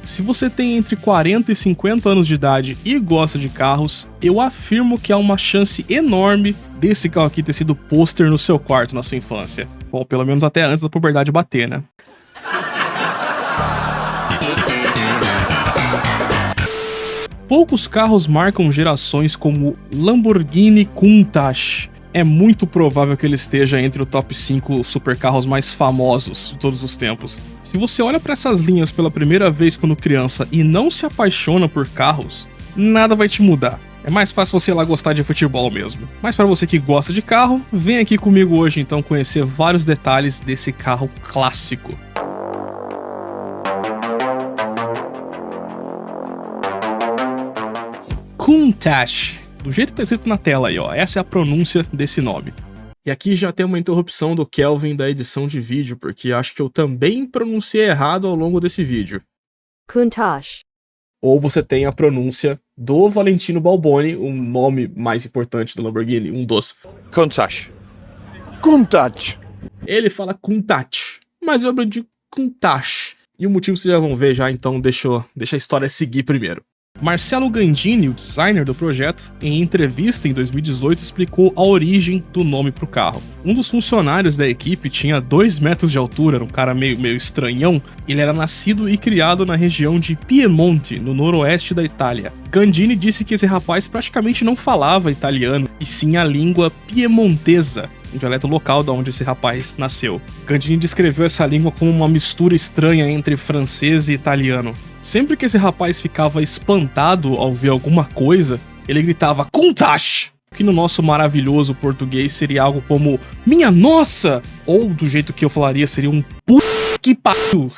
Se você tem entre 40 e 50 anos de idade e gosta de carros, eu afirmo que há uma chance enorme desse carro aqui ter sido pôster no seu quarto na sua infância. Bom, pelo menos até antes da puberdade bater, né? Poucos carros marcam gerações como Lamborghini Countach. É muito provável que ele esteja entre o top 5 supercarros mais famosos de todos os tempos. Se você olha para essas linhas pela primeira vez quando criança e não se apaixona por carros, nada vai te mudar. É mais fácil você ir lá gostar de futebol mesmo. Mas para você que gosta de carro, vem aqui comigo hoje então conhecer vários detalhes desse carro clássico. Countach. Do jeito que tá escrito na tela aí, ó, essa é a pronúncia desse nome. E aqui já tem uma interrupção do Kelvin da edição de vídeo, porque acho que eu também pronunciei errado ao longo desse vídeo. Countach. Ou você tem a pronúncia do Valentino Balboni, o nome mais importante do Lamborghini, um dos. Countach. Countach. Ele fala Countach, mas eu aprendi Countach. E o motivo vocês já vão ver já, então deixa a história seguir primeiro. Marcelo Gandini, o designer do projeto, em entrevista em 2018 explicou a origem do nome para o carro. Um dos funcionários da equipe tinha 2 metros de altura, era um cara meio estranhão. Ele era nascido e criado na região de Piemonte, no noroeste da Itália. Gandini disse que esse rapaz praticamente não falava italiano, e sim a língua piemontesa, um dialeto local de onde esse rapaz nasceu. Gandini descreveu essa língua como uma mistura estranha entre francês e italiano. Sempre que esse rapaz ficava espantado ao ver alguma coisa, ele gritava Countach, que no nosso maravilhoso português seria algo como minha nossa, ou do jeito que eu falaria seria um puta que pariu.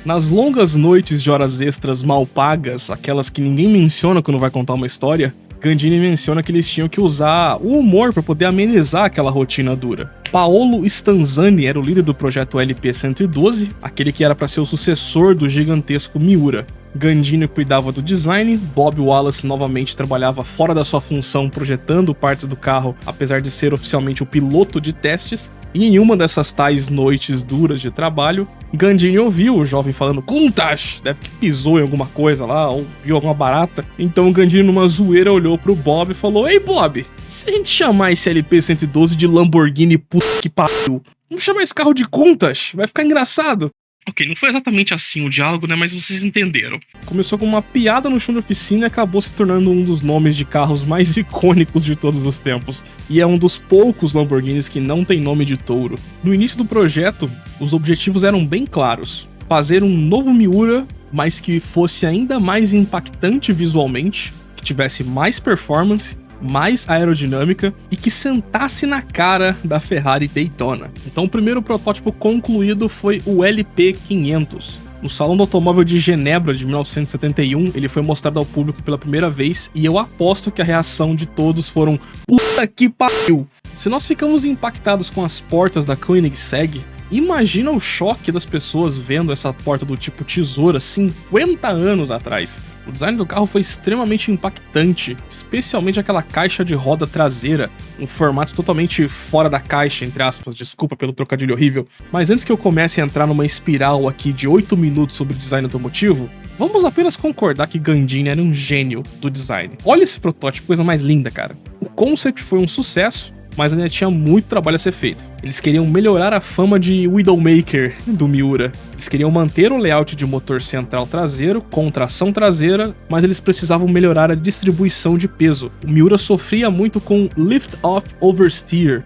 Nas longas noites de horas extras mal pagas, aquelas que ninguém menciona quando vai contar uma história, Gandini menciona que eles tinham que usar o humor para poder amenizar aquela rotina dura. Paolo Stanzani era o líder do projeto LP-112, aquele que era para ser o sucessor do gigantesco Miura. Gandini cuidava do design, Bob Wallace novamente trabalhava fora da sua função projetando partes do carro, apesar de ser oficialmente o piloto de testes. E em uma dessas tais noites duras de trabalho, Gandini ouviu o jovem falando Countach, deve que pisou em alguma coisa lá, ou viu alguma barata. Então Gandini numa zoeira olhou pro Bob e falou: Ei Bob, se a gente chamar esse LP-112 de Lamborghini puta que pariu, vamos chamar esse carro de Countach, vai ficar engraçado. Ok, não foi exatamente assim o diálogo, né, mas vocês entenderam. Começou com uma piada no chão de oficina e acabou se tornando um dos nomes de carros mais icônicos de todos os tempos. E é um dos poucos Lamborghinis que não tem nome de touro. No início do projeto, os objetivos eram bem claros. Fazer um novo Miura, mas que fosse ainda mais impactante visualmente, que tivesse mais performance, mais aerodinâmica e que sentasse na cara da Ferrari Daytona. Então o primeiro protótipo concluído foi o LP500. No Salão do Automóvel de Genebra de 1971, ele foi mostrado ao público pela primeira vez e eu aposto que a reação de todos foram puta que pariu. Se nós ficamos impactados com as portas da Koenigsegg, imagina o choque das pessoas vendo essa porta do tipo tesoura 50 anos atrás. O design do carro foi extremamente impactante, especialmente aquela caixa de roda traseira, um formato totalmente fora da caixa, entre aspas, desculpa pelo trocadilho horrível. Mas antes que eu comece a entrar numa espiral aqui de 8 minutos sobre design automotivo, vamos apenas concordar que Gandini era um gênio do design. Olha esse protótipo, coisa mais linda, cara. O concept foi um sucesso, mas ainda tinha muito trabalho a ser feito. Eles queriam melhorar a fama de Widowmaker do Miura. Eles queriam manter o layout de motor central traseiro com tração traseira, mas eles precisavam melhorar a distribuição de peso. O Miura sofria muito com lift-off oversteer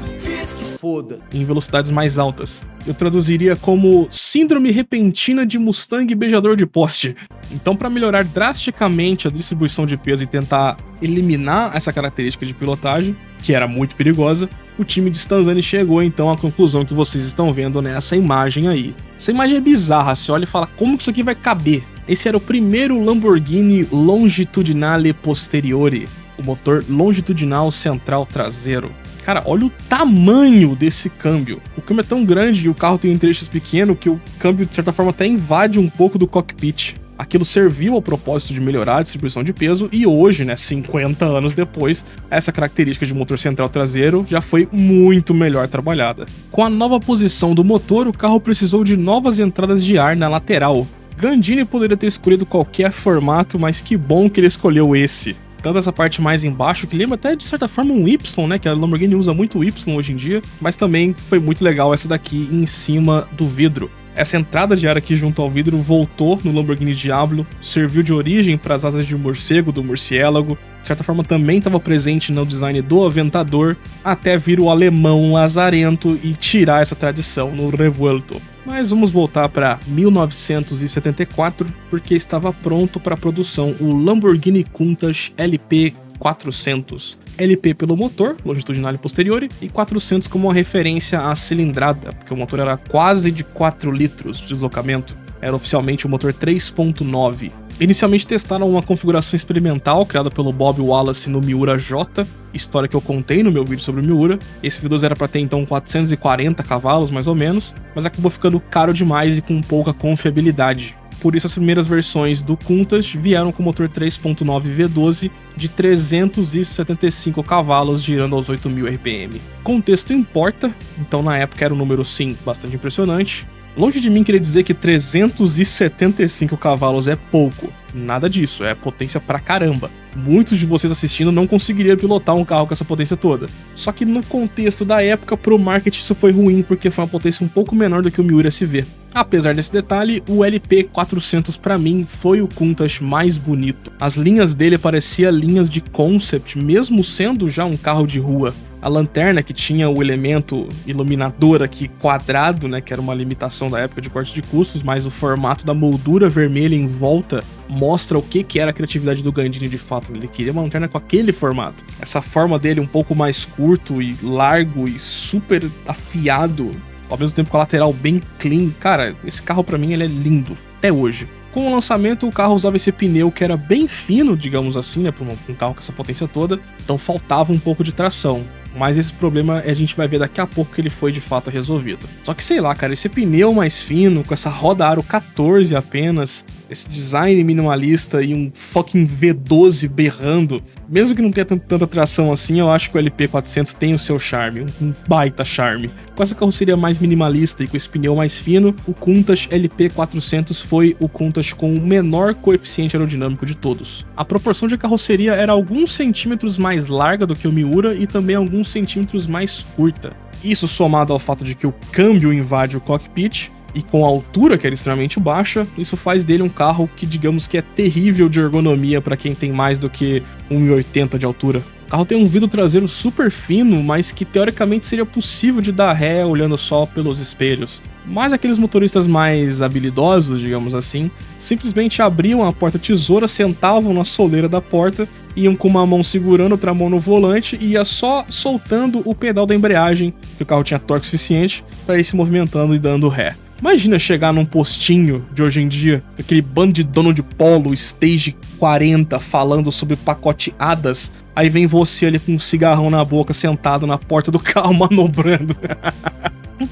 em velocidades mais altas. Eu traduziria como síndrome repentina de Mustang beijador de poste. Então, para melhorar drasticamente a distribuição de peso e tentar eliminar essa característica de pilotagem, que era muito perigosa, o time de Stanzani chegou então à conclusão que vocês estão vendo nessa imagem aí. Essa imagem é bizarra, você olha e fala, como que isso aqui vai caber? Esse era o primeiro Lamborghini Longitudinale Posteriore, o motor longitudinal central traseiro. Cara, olha o tamanho desse câmbio. O câmbio é tão grande e o carro tem um trechos pequeno que o câmbio, de certa forma, até invade um pouco do cockpit. Aquilo serviu ao propósito de melhorar a distribuição de peso e hoje, né, 50 anos depois, essa característica de motor central traseiro já foi muito melhor trabalhada. Com a nova posição do motor, o carro precisou de novas entradas de ar na lateral. Gandini poderia ter escolhido qualquer formato, mas que bom que ele escolheu esse. Tanto essa parte mais embaixo, que lembra até de certa forma um Y, né, que a Lamborghini usa muito o Y hoje em dia, mas também foi muito legal essa daqui em cima do vidro. Essa entrada de ar aqui junto ao vidro voltou no Lamborghini Diablo, serviu de origem para as asas de morcego do Murciélago, de certa forma também estava presente no design do Aventador, até vir o alemão lazarento e tirar essa tradição no Revuelto. Mas vamos voltar para 1974, porque estava pronto para produção o Lamborghini Countach LP 400. LP pelo motor, longitudinal e posterior, e 400 como uma referência à cilindrada, porque o motor era quase de 4 litros de deslocamento. Era oficialmente o motor 3.9. Inicialmente testaram uma configuração experimental criada pelo Bob Wallace no Miura J, história que eu contei no meu vídeo sobre o Miura. Esse V12 era para ter então 440 cavalos mais ou menos, mas acabou ficando caro demais e com pouca confiabilidade. Por isso as primeiras versões do Countach vieram com motor 3.9 V12 de 375 cavalos girando aos 8.000 RPM. Contexto importa, então na época era um número sim bastante impressionante. Longe de mim querer dizer que 375 cavalos é pouco, nada disso, é potência pra caramba. Muitos de vocês assistindo não conseguiriam pilotar um carro com essa potência toda. Só que no contexto da época, pro marketing isso foi ruim porque foi uma potência um pouco menor do que o Miura SV. Apesar desse detalhe, o LP 400 pra mim foi o Countach mais bonito. As linhas dele pareciam linhas de concept, mesmo sendo já um carro de rua. A lanterna que tinha o elemento iluminador aqui quadrado, né, que era uma limitação da época de corte de custos, mas o formato da moldura vermelha em volta mostra o que era a criatividade do Gandini de fato. Ele queria uma lanterna com aquele formato. Essa forma dele um pouco mais curto e largo e super afiado, ao mesmo tempo com a lateral bem clean. Cara, esse carro pra mim ele é lindo, até hoje. Com o lançamento, o carro usava esse pneu que era bem fino, digamos assim, né, para um carro com essa potência toda, então faltava um pouco de tração. Mas esse problema a gente vai ver daqui a pouco que ele foi de fato resolvido. Só que sei lá, cara, esse pneu mais fino, com essa roda aro 14 apenas, esse design minimalista e um fucking V12 berrando, mesmo que não tenha tanta tração assim, eu acho que o LP400 tem o seu charme, um baita charme. Com essa carroceria mais minimalista e com esse pneu mais fino, o Countach LP400 foi o Countach com o menor coeficiente aerodinâmico de todos. A proporção de carroceria era alguns centímetros mais larga do que o Miura e também alguns centímetros mais curta. Isso somado ao fato de que o câmbio invade o cockpit, e com a altura que era extremamente baixa, isso faz dele um carro que digamos que é terrível de ergonomia para quem tem mais do que 1,80 de altura. O carro tem um vidro traseiro super fino, mas que teoricamente seria possível de dar ré olhando só pelos espelhos. Mas aqueles motoristas mais habilidosos, digamos assim, simplesmente abriam a porta-tesoura, sentavam na soleira da porta, iam com uma mão segurando, outra mão no volante e ia só soltando o pedal da embreagem, que o carro tinha torque suficiente para ir se movimentando e dando ré. Imagina chegar num postinho de hoje em dia, aquele bando de dono de polo, Stage 40, falando sobre pacoteadas, aí vem você ali com um cigarrão na boca, sentado na porta do carro, manobrando.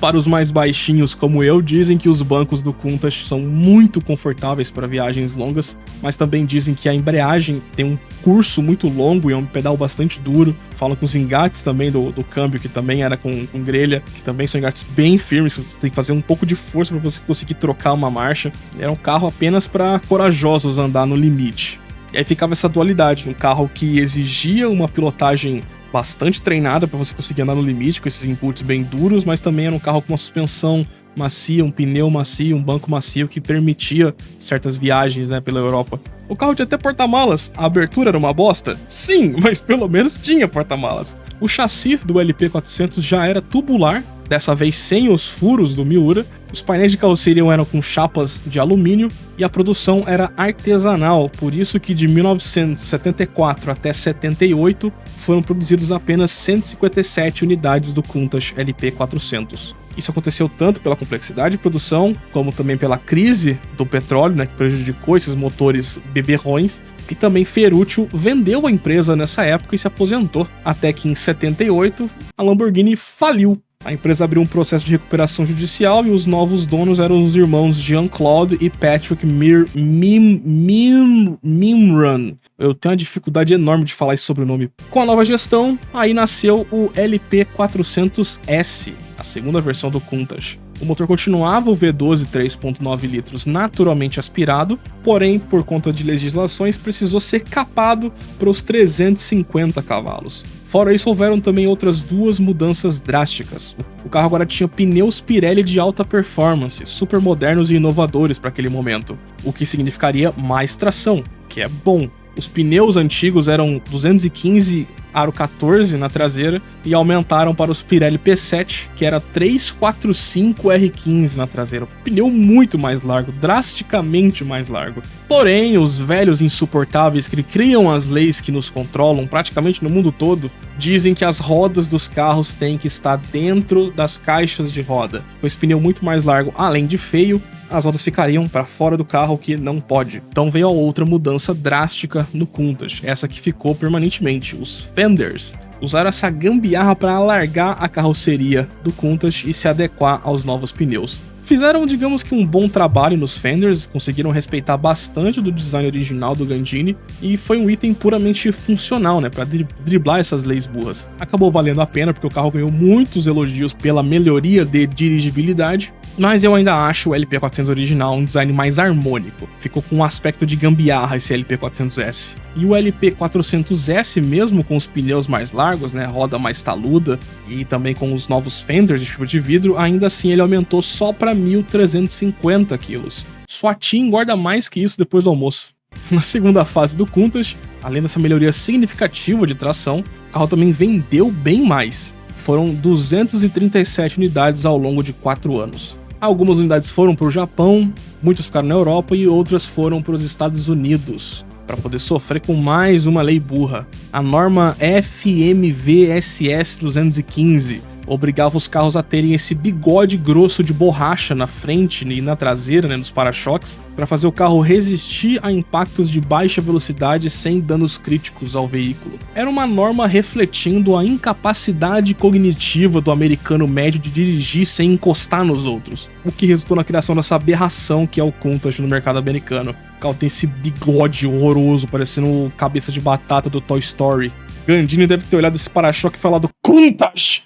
Para os mais baixinhos como eu, dizem que os bancos do Countach são muito confortáveis para viagens longas, mas também dizem que a embreagem tem um curso muito longo e é um pedal bastante duro. Falam com os engates também do câmbio, que também era com grelha, que também são engates bem firmes, você tem que fazer um pouco de força para você conseguir trocar uma marcha. Era um carro apenas para corajosos andar no limite. E aí ficava essa dualidade, um carro que exigia uma pilotagem bastante treinada para você conseguir andar no limite com esses inputs bem duros, mas também era um carro com uma suspensão macia, um pneu macio, um banco macio que permitia certas viagens, né, pela Europa. O carro tinha até porta-malas. A abertura era uma bosta? Sim, mas pelo menos tinha porta-malas. O chassi do LP400 já era tubular, dessa vez sem os furos do Miura. Os painéis de carroceria eram com chapas de alumínio e a produção era artesanal, por isso que de 1974 até 78 foram produzidos apenas 157 unidades do Countach LP400. Isso aconteceu tanto pela complexidade de produção, como também pela crise do petróleo, né, que prejudicou esses motores beberrões, e também Ferruccio vendeu a empresa nessa época e se aposentou, até que em 78 a Lamborghini faliu. A empresa abriu um processo de recuperação judicial e os novos donos eram os irmãos Jean-Claude e Patrick Mimran. Eu tenho uma dificuldade enorme de falar esse sobrenome. Com a nova gestão, aí nasceu o LP400S, a segunda versão do Countach. O motor continuava o V12 3.9 litros naturalmente aspirado, porém, por conta de legislações, precisou ser capado para os 350 cavalos. Fora isso, houveram também outras duas mudanças drásticas. O carro agora tinha pneus Pirelli de alta performance, super modernos e inovadores para aquele momento, o que significaria mais tração, que é bom. Os pneus antigos eram 215 aro 14 na traseira e aumentaram para os Pirelli P7, que era 345 R15 na traseira. Pneu muito mais largo, drasticamente mais largo. Porém, os velhos insuportáveis que criam as leis que nos controlam praticamente no mundo todo, dizem que as rodas dos carros têm que estar dentro das caixas de roda. Com esse pneu muito mais largo, além de feio, as rodas ficariam para fora do carro, que não pode. Então veio a outra mudança drástica no Countach, essa que ficou permanentemente. Os fenders usaram essa gambiarra para alargar a carroceria do Countach e se adequar aos novos pneus. Fizeram, digamos que um bom trabalho nos fenders, conseguiram respeitar bastante do design original do Gandini e foi um item puramente funcional, né, para driblar essas leis burras. Acabou valendo a pena porque o carro ganhou muitos elogios pela melhoria de dirigibilidade, mas eu ainda acho o LP400 original um design mais harmônico. Ficou com um aspecto de gambiarra esse LP400S. E o LP400S, mesmo com os pneus mais largos, né, roda mais taluda e também com os novos fenders de fibra de vidro, ainda assim ele aumentou só para 1.350 kg. Sua tia engorda mais que isso depois do almoço. Na segunda fase do Countach, além dessa melhoria significativa de tração, o carro também vendeu bem mais. Foram 237 unidades ao longo de 4 anos. Algumas unidades foram para o Japão, muitas ficaram na Europa e outras foram para os Estados Unidos, para poder sofrer com mais uma lei burra. A norma FMVSS 215 obrigava os carros a terem esse bigode grosso de borracha na frente e na traseira, né, nos para-choques, para fazer o carro resistir a impactos de baixa velocidade sem danos críticos ao veículo. Era uma norma refletindo a incapacidade cognitiva do americano médio de dirigir sem encostar nos outros, o que resultou na criação dessa aberração que é o Countach no mercado americano. O carro tem esse bigode horroroso, parecendo cabeça de batata do Toy Story. Gandini deve ter olhado esse para-choque e falado Countach!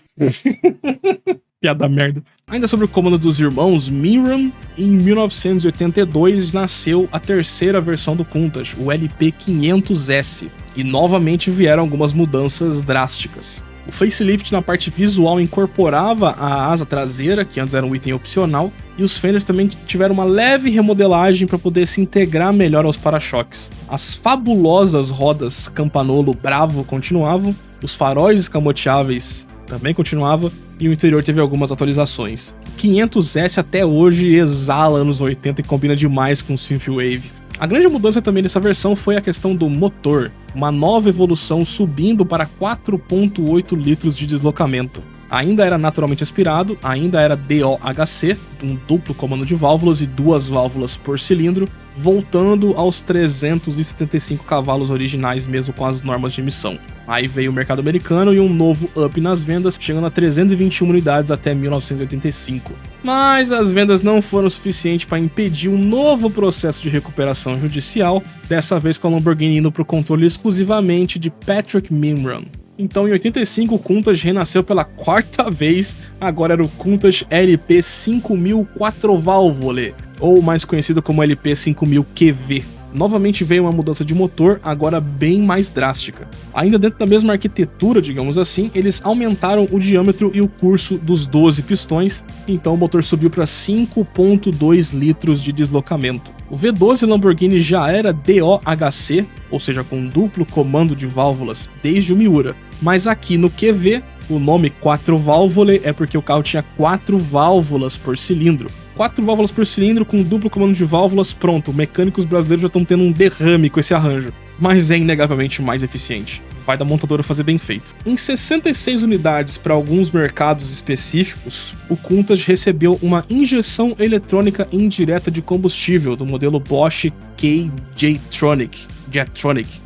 Piada merda. Ainda sobre o comando dos irmãos Miram, em 1982 nasceu a terceira versão do Countach, o LP500S, e novamente vieram algumas mudanças drásticas. O facelift na parte visual incorporava a asa traseira, que antes era um item opcional, e os fenders também tiveram uma leve remodelagem para poder se integrar melhor aos para-choques. As fabulosas rodas Campanolo Bravo continuavam, os faróis escamoteáveis também continuava, e o interior teve algumas atualizações. O 500S até hoje exala anos 80 e combina demais com o Synthwave. A grande mudança também nessa versão foi a questão do motor, uma nova evolução subindo para 4.8 litros de deslocamento. Ainda era naturalmente aspirado, ainda era DOHC, um duplo comando de válvulas e 2 válvulas por cilindro, voltando aos 375 cavalos originais mesmo com as normas de emissão. Aí veio o mercado americano e um novo up nas vendas, chegando a 321 unidades até 1985. Mas as vendas não foram suficientes para impedir um novo processo de recuperação judicial, dessa vez com a Lamborghini indo para o controle exclusivamente de Patrick Miram. Então, em 85, o Countach renasceu pela quarta vez, agora era o Countach LP5000 4-válvole, ou mais conhecido como LP5000 QV. Novamente veio uma mudança de motor, agora bem mais drástica. Ainda dentro da mesma arquitetura, digamos assim, eles aumentaram o diâmetro e o curso dos 12 pistões, então o motor subiu para 5.2 litros de deslocamento. O V12 Lamborghini já era DOHC, ou seja, com duplo comando de válvulas, desde o Miura, mas aqui no QV, o nome 4-válvole é porque o carro tinha 4 válvulas por cilindro. 4 válvulas por cilindro com duplo comando de válvulas, pronto, mecânicos brasileiros já estão tendo um derrame com esse arranjo, mas é inegavelmente mais eficiente. Vai da montadora fazer bem feito. Em 66 unidades para alguns mercados específicos, o Countach recebeu uma injeção eletrônica indireta de combustível do modelo Bosch K-Jetronic,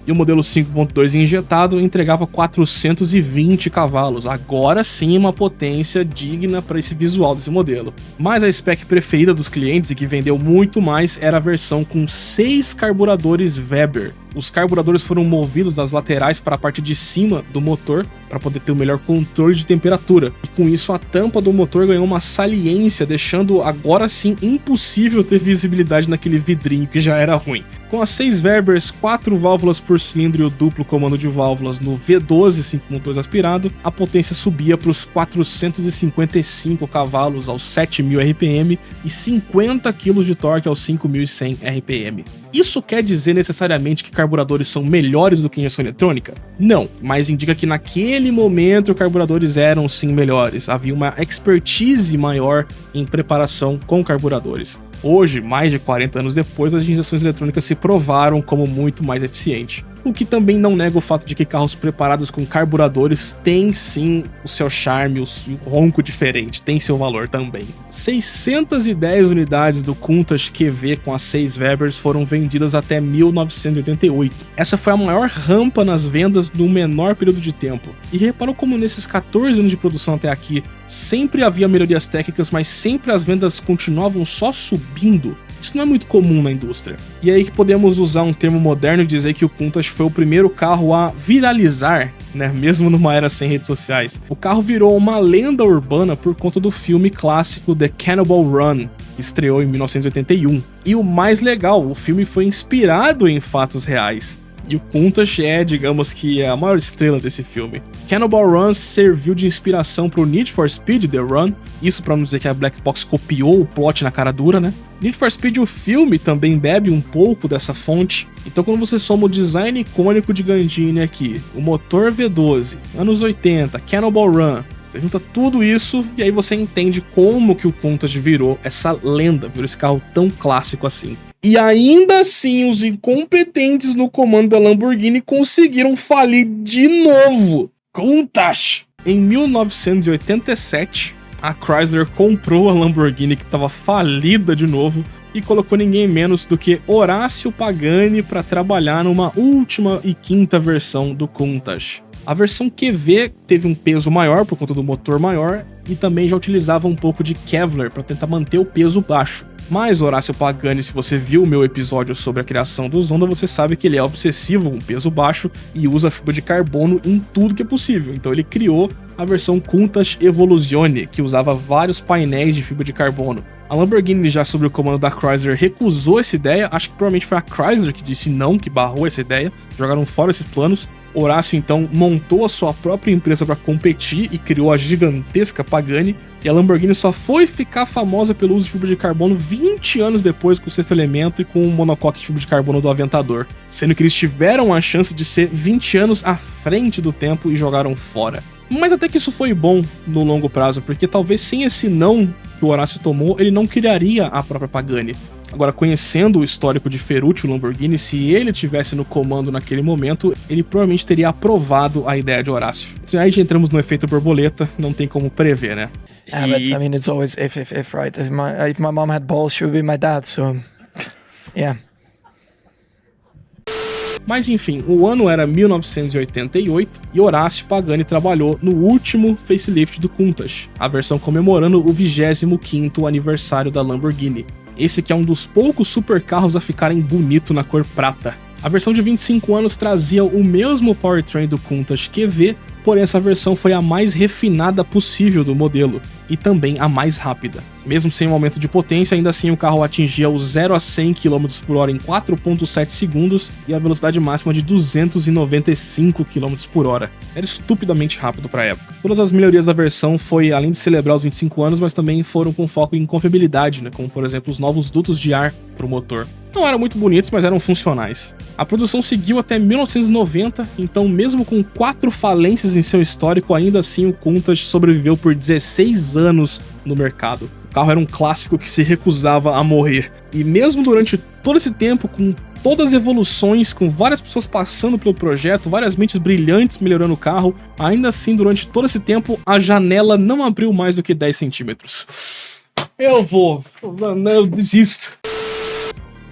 e o modelo 5.2 injetado entregava 420 cavalos, agora sim uma potência digna para esse visual desse modelo. Mas a spec preferida dos clientes e que vendeu muito mais era a versão com 6 carburadores Weber. Os carburadores foram movidos das laterais para a parte de cima do motor para poder ter o melhor controle de temperatura. E com isso a tampa do motor ganhou uma saliência, deixando agora sim impossível ter visibilidade naquele vidrinho que já era ruim. Com as 6 Vebers, 4 válvulas por cilindro e o duplo comando de válvulas no V12 5.2 aspirado, a potência subia para os 455 cavalos aos 7.000 RPM e 50 kg de torque aos 5.100 RPM. Isso quer dizer necessariamente que carburadores são melhores do que injeção eletrônica? Não, mas indica que naquele momento carburadores eram sim melhores, havia uma expertise maior em preparação com carburadores. Hoje, mais de 40 anos depois, as injeções eletrônicas se provaram como muito mais eficiente. O que também não nega o fato de que carros preparados com carburadores têm sim o seu charme, o ronco diferente, tem seu valor também. 610 unidades do Countach QV com as 6 Vebers foram vendidas até 1988. Essa foi a maior rampa nas vendas no menor período de tempo. E reparou como nesses 14 anos de produção até aqui, sempre havia melhorias técnicas, mas sempre as vendas continuavam só subindo. Isso não é muito comum na indústria. E aí que podemos usar um termo moderno e dizer que o Countach foi o primeiro carro a viralizar, né? Mesmo numa era sem redes sociais. O carro virou uma lenda urbana por conta do filme clássico The Cannonball Run, que estreou em 1981. E o mais legal, o filme foi inspirado em fatos reais. E o Countach é, digamos que, a maior estrela desse filme. Cannonball Run serviu de inspiração pro Need for Speed The Run, isso pra não dizer que a Black Box copiou o plot na cara dura, né? Need for Speed, o filme, também bebe um pouco dessa fonte. Então quando você soma o design icônico de Gandini aqui, o motor V12, anos 80, Cannonball Run, você junta tudo isso e aí você entende como que o Countach virou essa lenda, virou esse carro tão clássico assim. E ainda assim, os incompetentes no comando da Lamborghini conseguiram falir de novo. Countach! Em 1987, a Chrysler comprou a Lamborghini, que estava falida de novo, e colocou ninguém menos do que Horácio Pagani para trabalhar numa última e quinta versão do Countach. A versão QV teve um peso maior por conta do motor maior e também já utilizava um pouco de Kevlar para tentar manter o peso baixo. Mas Horácio Pagani, se você viu o meu episódio sobre a criação do Zonda, você sabe que ele é obsessivo com peso baixo e usa fibra de carbono em tudo que é possível. Então ele criou a versão Countach Evoluzione, que usava vários painéis de fibra de carbono. A Lamborghini, já sob o comando da Chrysler, recusou essa ideia. Acho que provavelmente foi a Chrysler que disse não, que barrou essa ideia. Jogaram fora esses planos. Horácio então montou a sua própria empresa para competir e criou a gigantesca Pagani, e a Lamborghini só foi ficar famosa pelo uso de fibra de carbono 20 anos depois com o Sexto Elemento e com o monocoque de fibra de carbono do Aventador, sendo que eles tiveram a chance de ser 20 anos à frente do tempo e jogaram fora. Mas até que isso foi bom no longo prazo, porque talvez sem esse não que o Horácio tomou, ele não criaria a própria Pagani. Agora, conhecendo o histórico de Ferruccio Lamborghini, se ele tivesse no comando naquele momento, ele provavelmente teria aprovado a ideia de Horácio. Aí já entramos no efeito borboleta, não tem como prever, né? Yeah, but I mean, it's always if, right? If my mom had balls, she would be my dad, so yeah. Mas enfim, o ano era 1988 e Horácio Pagani trabalhou no último facelift do Countach, a versão comemorando o 25º aniversário da Lamborghini. Esse que é um dos poucos supercarros a ficarem bonito na cor prata. A versão de 25 anos trazia o mesmo powertrain do Countach QV, porém essa versão foi a mais refinada possível do modelo, e também a mais rápida. Mesmo sem um aumento de potência, ainda assim o carro atingia os 0 a 100 km por hora em 4.7 segundos e a velocidade máxima de 295 km por hora. Era estupidamente rápido para a época. Todas as melhorias da versão foi além de celebrar os 25 anos, mas também foram com foco em confiabilidade, né? Como por exemplo os novos dutos de ar para o motor. Não eram muito bonitos, mas eram funcionais. A produção seguiu até 1990, então mesmo com 4 falências em seu histórico, ainda assim o Countach sobreviveu por 16 anos no mercado. O carro era um clássico que se recusava a morrer. E mesmo durante todo esse tempo, com todas as evoluções, com várias pessoas passando pelo projeto, várias mentes brilhantes melhorando o carro, ainda assim durante todo esse tempo a janela não abriu mais do que 10 centímetros. Eu desisto.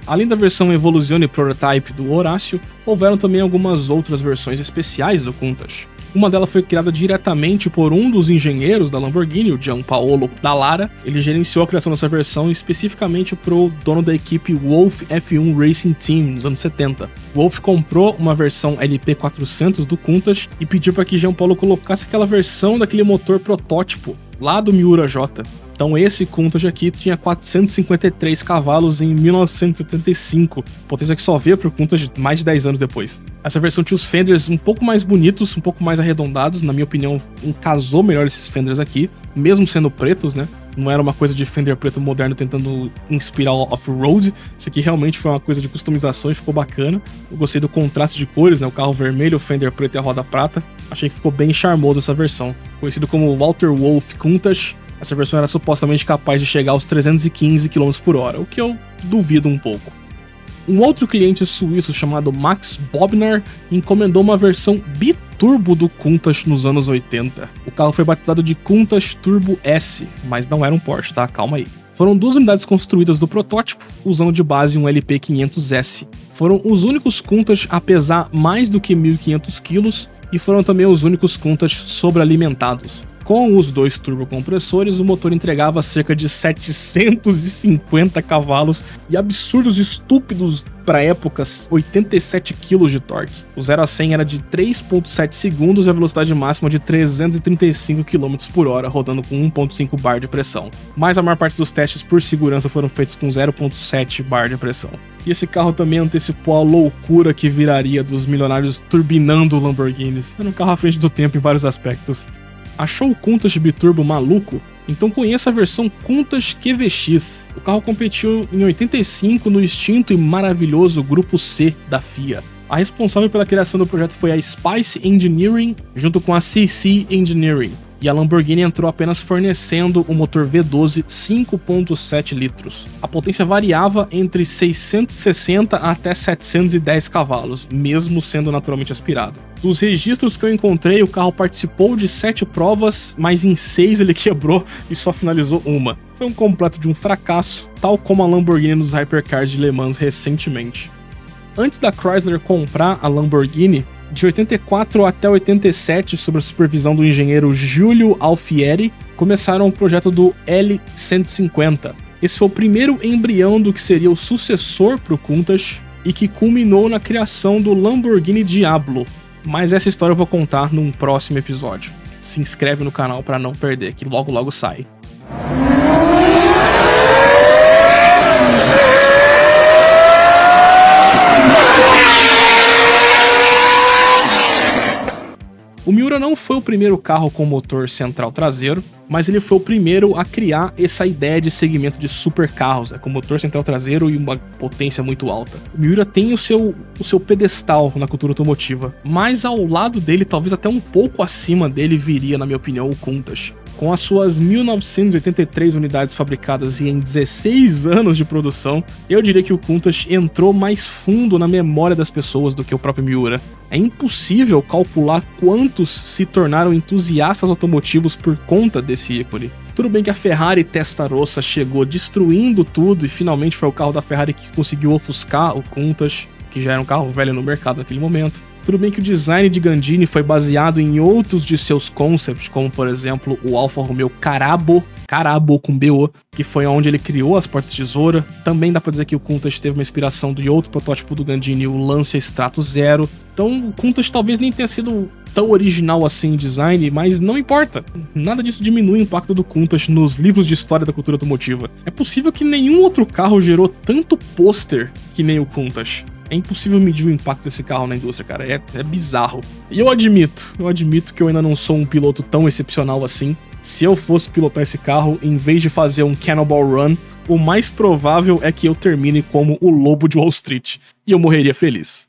Além da versão Evoluzione Prototype do Horácio, houveram também algumas outras versões especiais do Countach. Uma delas foi criada diretamente por um dos engenheiros da Lamborghini, o Gianpaolo Dallara. Ele gerenciou a criação dessa versão especificamente pro dono da equipe Wolf F1 Racing Team nos anos 70. Wolf comprou uma versão LP400 do Countach e pediu para que Gianpaolo colocasse aquela versão daquele motor protótipo lá do Miura J. Então esse Countach aqui tinha 453 cavalos em 1975, potência que só veio pro Countach mais de 10 anos depois. Essa versão tinha os fenders um pouco mais bonitos, um pouco mais arredondados, na minha opinião casou melhor esses fenders aqui, mesmo sendo pretos, né? Não era uma coisa de fender preto moderno tentando inspirar o off-road. Isso aqui realmente foi uma coisa de customização e ficou bacana. Eu gostei do contraste de cores, né? O carro vermelho, o fender preto e a roda prata. Achei que ficou bem charmoso essa versão. Conhecido como Walter Wolf Countach, essa versão era supostamente capaz de chegar aos 315 km/h, o que eu duvido um pouco. Um outro cliente suíço chamado Max Bobner encomendou uma versão biturbo do Countach nos anos 80. O carro foi batizado de Countach Turbo S, mas não era um Porsche, tá? Calma aí. Foram 2 unidades construídas do protótipo, usando de base um LP500S. Foram os únicos Countach a pesar mais do que 1.500 kg e foram também os únicos Countach sobrealimentados. Com os 2 turbocompressores, o motor entregava cerca de 750 cavalos e absurdos estúpidos para épocas 87 kg de torque. O 0 a 100 era de 3.7 segundos e a velocidade máxima de 335 km/h, rodando com 1.5 bar de pressão. Mas a maior parte dos testes por segurança foram feitos com 0.7 bar de pressão. E esse carro também antecipou a loucura que viraria dos milionários turbinando Lamborghinis. Era um carro à frente do tempo em vários aspectos. Achou o Countach biturbo maluco? Então conheça a versão Countach QVX. O carro competiu em 85 no extinto e maravilhoso Grupo C da FIA. A responsável pela criação do projeto foi a Spice Engineering, junto com a CC Engineering. E a Lamborghini entrou apenas fornecendo o motor V12 5.7 litros. A potência variava entre 660 até 710 cavalos, mesmo sendo naturalmente aspirado. Dos registros que eu encontrei, o carro participou de 7 provas, mas em 6 ele quebrou e só finalizou uma. Foi um completo de um fracasso, tal como a Lamborghini nos Hypercars de Le Mans recentemente. Antes da Chrysler comprar a Lamborghini, de 84 até 87, sob a supervisão do engenheiro Giulio Alfieri, começaram o projeto do L150. Esse foi o primeiro embrião do que seria o sucessor para o Countach e que culminou na criação do Lamborghini Diablo. Mas essa história eu vou contar num próximo episódio. Se inscreve no canal para não perder, que logo logo sai. O Miura não foi o primeiro carro com motor central traseiro, mas ele foi o primeiro a criar essa ideia de segmento de supercarros, com motor central traseiro e uma potência muito alta. O Miura tem o seu pedestal na cultura automotiva, mas ao lado dele, talvez até um pouco acima dele, viria, na minha opinião, o Countach. Com as suas 1983 unidades fabricadas e em 16 anos de produção, eu diria que o Countach entrou mais fundo na memória das pessoas do que o próprio Miura. É impossível calcular quantos se tornaram entusiastas automotivos por conta desse ícone. Tudo bem que a Ferrari Testarossa chegou destruindo tudo e finalmente foi o carro da Ferrari que conseguiu ofuscar o Countach, que já era um carro velho no mercado naquele momento. Tudo bem que o design de Gandini foi baseado em outros de seus concepts, como por exemplo o Alfa Romeo Carabo com BO, que foi onde ele criou as portas tesoura. Também dá pra dizer que o Countach teve uma inspiração de outro protótipo do Gandini, o Lancia Strato Zero. Então o Countach talvez nem tenha sido tão original assim em design, mas não importa. Nada disso diminui o impacto do Countach nos livros de história da cultura automotiva. É possível que nenhum outro carro gerou tanto pôster que nem o Countach. É impossível medir o impacto desse carro na indústria, cara. É bizarro. E eu admito que eu ainda não sou um piloto tão excepcional assim. Se eu fosse pilotar esse carro, em vez de fazer um Cannonball Run, o mais provável é que eu termine como o Lobo de Wall Street. E eu morreria feliz.